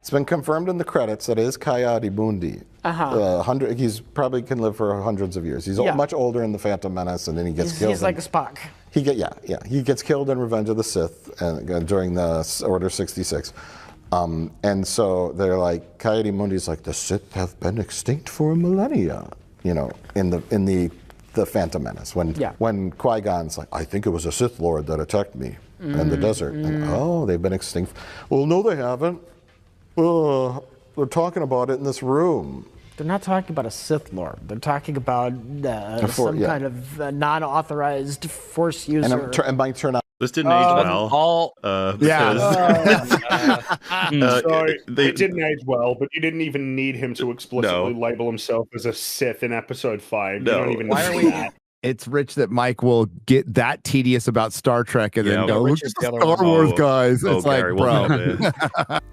It's been confirmed in the credits that it is Coyote Mundi. He's probably can live for hundreds of years. He's much older in the Phantom Menace, and then he gets killed. He's like a Spock. He gets killed in Revenge of the Sith during the Order 66. And so they're like, Coyote Mundi's like, the Sith have been extinct for millennia, you know, in the Phantom Menace. When Qui-Gon's like, I think it was a Sith Lord that attacked me in the desert. And, oh, they've been extinct. Well, no, they haven't. They're talking about it in this room. They're not talking about a Sith Lord. They're talking about some kind of non-authorized Force user. And it might turn out. This didn't age well. Sorry, it didn't age well, but you didn't even need him to explicitly label himself as a Sith in Episode 5. No. You don't even need that. It's rich that Mike will get that tedious about Star Trek and then go, look at the Star Wars guys. It's like, bro.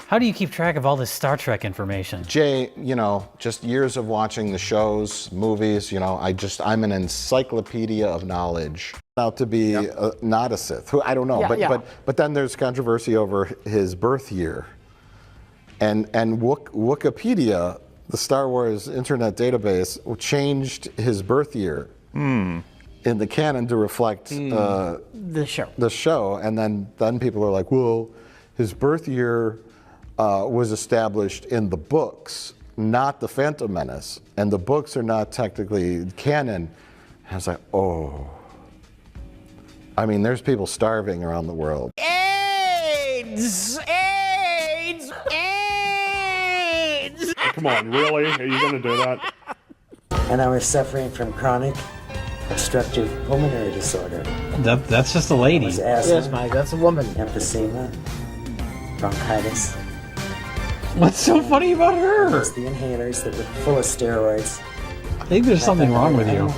How do you keep track of all this Star Trek information? Jay, you know, just years of watching the shows, movies, you know, I'm an encyclopedia of knowledge. Out to be not a Sith, who I don't know, but then there's controversy over his birth year. And Wikipedia, the Star Wars internet database, changed his birth year in the canon to reflect the show, and then people are like, well, his birth year was established in the books, not the Phantom Menace, and the books are not technically canon. And I was like, oh. I mean, there's people starving around the world. AIDS! AIDS! AIDS! Come on, really? Are you going to do that? And I was suffering from chronic obstructive pulmonary disorder. That's just a lady. Yes, Mike, that's a woman. Emphysema, bronchitis. What's so funny about her? It was the inhalers that were full of steroids. I think there's something wrong with you.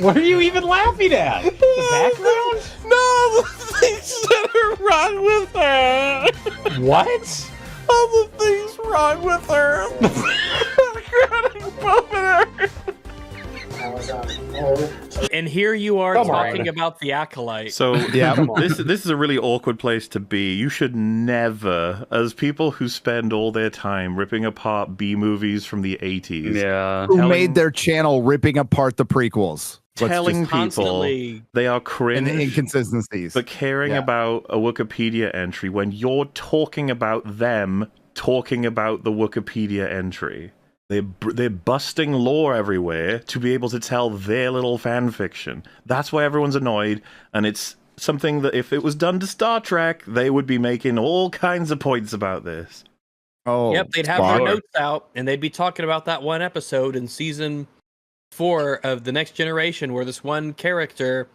What are you even laughing at? The background? No, the things that are wrong with her. What? All the things wrong with her. Chronic pulmonary. And here you are talking about the Acolyte. So this is a really awkward place to be. You should never, as people who spend all their time ripping apart B movies from the 80s, who made their channel ripping apart the prequels, telling people they are cringe and inconsistencies, but caring about a Wikipedia entry when you're talking about them talking about the Wikipedia entry. They're busting lore everywhere to be able to tell their little fan fiction. That's why everyone's annoyed, and it's something that if it was done to Star Trek, they would be making all kinds of points about this. Oh, yep, they'd have their notes out, and they'd be talking about that one episode in season 4 of The Next Generation where this one character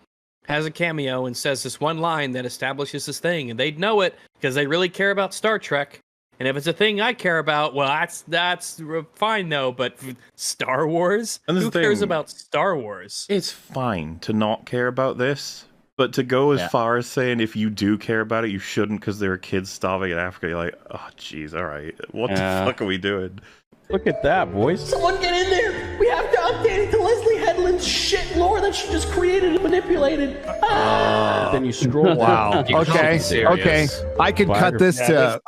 has a cameo and says this one line that establishes this thing, and they'd know it because they really care about Star Trek. And if it's a thing I care about, well, that's fine though. But Star Wars, who cares about Star Wars? It's fine to not care about this, but to go as far as saying if you do care about it, you shouldn't because there are kids starving in Africa. You're like, oh, jeez, all right, what the fuck are we doing? Look at that, boys. Someone get in there! We have to update it to Leslie Headland's shit lore that she just created and manipulated. Then you scroll. Wow. Okay. I could cut this to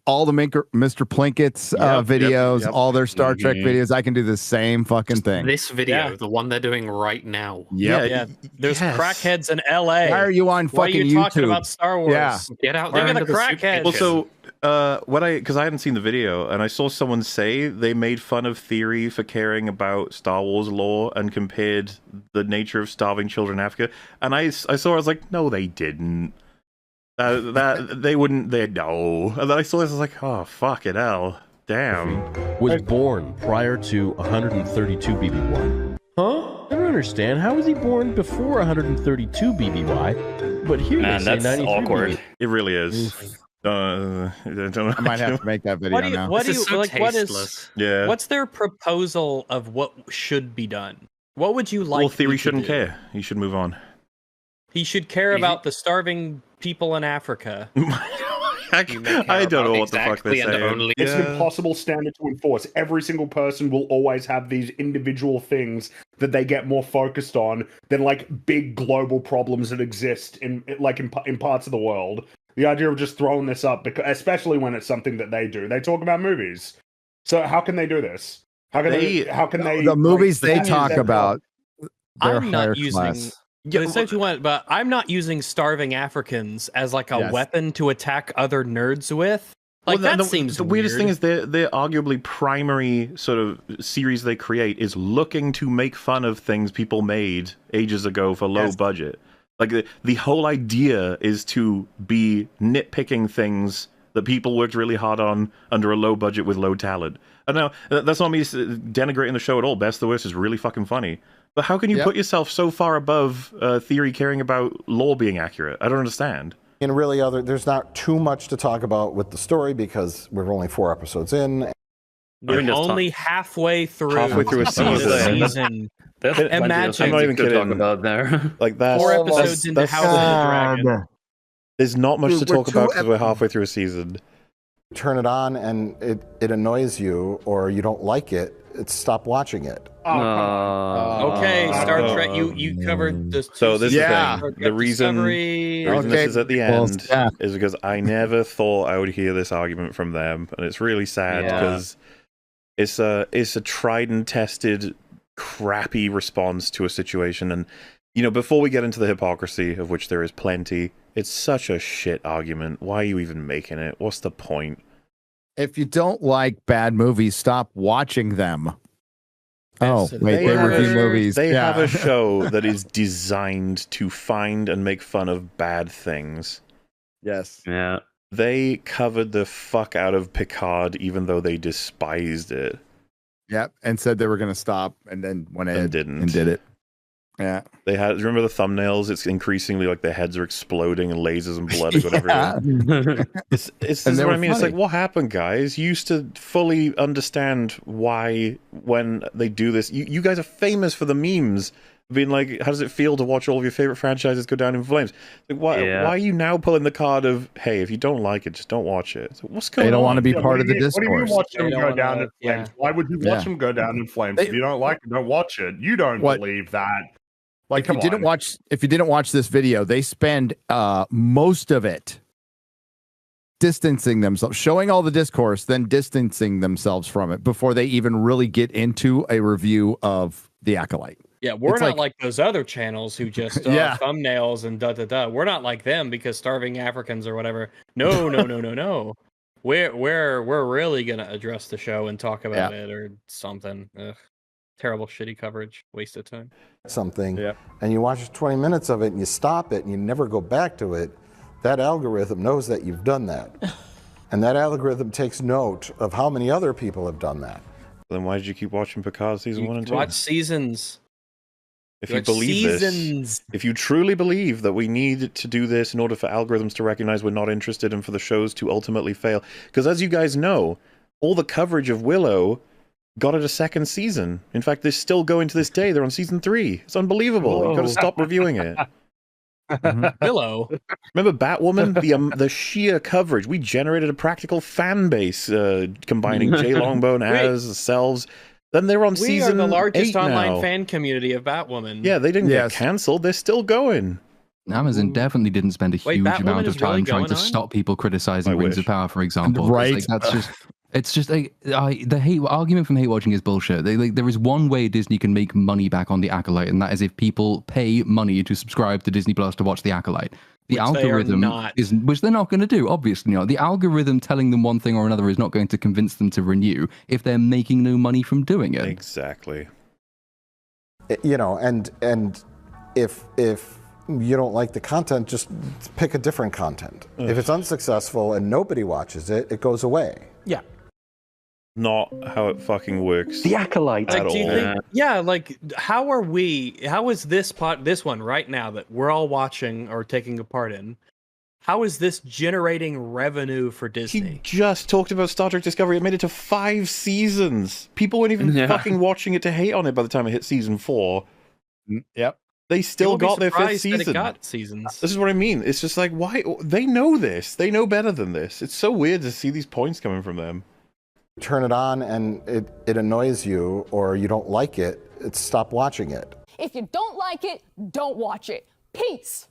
all the Mr. Plinkett's videos, all their Star Trek videos. I can do the same fucking thing. This video, the one they're doing right now. There's crackheads in LA. Why are you on fucking YouTube? Why are you talking about Star Wars? Yeah. Get out Look there. at the crackheads. Well, so because I hadn't seen the video, and I saw someone say they made fun of Theory for caring about Star Wars lore and compared the nature of starving children in Africa, and I was like, no, they didn't. They wouldn't. No. And then I saw this. I was like, oh, fuck it, hell, damn. Was born prior to 132 BBY. Huh? I don't understand. How was he born before 132 BBY? But here they say 93 awkward. BBY. It really is. I might have to make that video now. What's their proposal of what should be done? What would you like? Well, Theory shouldn't care. He should move on. He should care about the starving people in Africa. I don't know what the fuck they're saying. It's an impossible standard to enforce. Every single person will always have these individual things that they get more focused on than like big global problems that exist in parts of the world. The idea of just throwing this up, because, especially when it's something that they do. They talk about movies. So how can they do this? How can they? The movies they talk about, they're I'm not higher using. class. Yeah, say what you want, but I'm not using starving Africans as like a weapon to attack other nerds with. Like that seems the weirdest thing is their arguably primary sort of series they create is looking to make fun of things people made ages ago for low budget. Like the whole idea is to be nitpicking things that people worked really hard on under a low budget with low talent. And now that's not me denigrating the show at all. Best of the Worst is really fucking funny. But how can you put yourself so far above theory caring about lore being accurate? I don't understand. And really, there's not too much to talk about with the story because we're only 4 episodes in. We're only halfway through a season. Imagine. I'm not even kidding. Talk about there. Like that's 4 episodes into House of the Dragon. There's not much to talk about because we're halfway through a season. Turn it on and it annoys you or you don't like it, stop watching it. Okay, Star Trek, you covered this. So this is the reason this is at the end is because I never thought I would hear this argument from them, and it's really sad because it's a tried and tested crappy response to a situation. And before we get into the hypocrisy, of which there is plenty, it's such a shit argument. Why are you even making it? What's the point? If you don't like bad movies, stop watching them. Oh, wait, they review movies. They have a show that is designed to find and make fun of bad things. Yes. Yeah. They covered the fuck out of Picard, even though they despised it. Yep, and said they were going to stop, and then went ahead and did it. Yeah. They had. Remember the thumbnails? It's increasingly like their heads are exploding and lasers and blood is whatever. This is what I mean. It's like, what happened, guys? You used to fully understand why when they do this. You guys are famous for the memes. Being like, how does it feel to watch all of your favorite franchises go down in flames? Like, why are you now pulling the card of, hey, if you don't like it, just don't watch it? So what's going on? They don't want to be part of the discourse. What do you watch them go down in flames? Why would you watch them go down in flames? If you don't like it, don't watch it. You don't believe that. Like, if you didn't watch this video, they spend most of it distancing themselves, showing all the discourse, then distancing themselves from it before they even really get into a review of The Acolyte. Yeah, we're not like those other channels who just thumbnails and da-da-da. We're not like them because starving Africans or whatever. No. We're really gonna address the show and talk about it or something. Ugh. Terrible, shitty coverage. Waste of time. And you watch 20 minutes of it and you stop it and you never go back to it, that algorithm knows that you've done that. And that algorithm takes note of how many other people have done that. Then why did you keep watching Picard season 1 and 2? Watch seasons. If you believe this, if you truly believe that we need to do this in order for algorithms to recognize we're not interested and for the shows to ultimately fail, because as you guys know, all the coverage of Willow got it a second season. In fact, they're still going to this day. They're on season 3. It's unbelievable. Whoa. You've got to stop reviewing it. Willow. Remember Batwoman? The sheer coverage. We generated a practical fan base combining Jay Longbow as ourselves. Then they're on season 8 now. We are the largest online fan community of Batwoman. Yeah, they didn't get cancelled. They're still going. Amazon definitely didn't spend a huge amount of time trying to stop people criticizing Rings of Power, for example. Right. Like, that's just... It's just the hate argument from hate watching is bullshit. There is one way Disney can make money back on The Acolyte, and that is if people pay money to subscribe to Disney Plus to watch The Acolyte. The algorithm which they're not going to do, obviously. The algorithm telling them one thing or another is not going to convince them to renew if they're making no money from doing it. Exactly. And if you don't like the content, just pick a different content. Ugh. If it's unsuccessful and nobody watches it, it goes away. Yeah. Not how it fucking works. The Acolyte. At all. How is this one right now that we're all watching or taking a part in, how is this generating revenue for Disney? He just talked about Star Trek Discovery. It made it to 5 seasons. People weren't even fucking watching it to hate on it by the time it hit season 4. Yep. They still got their 5th season. It got seasons. This is what I mean. It's just like, why? They know this. They know better than this. It's so weird to see these points coming from them. Turn it on and it annoys you or you don't like it, stop watching it. If you don't like it, don't watch it. Peace.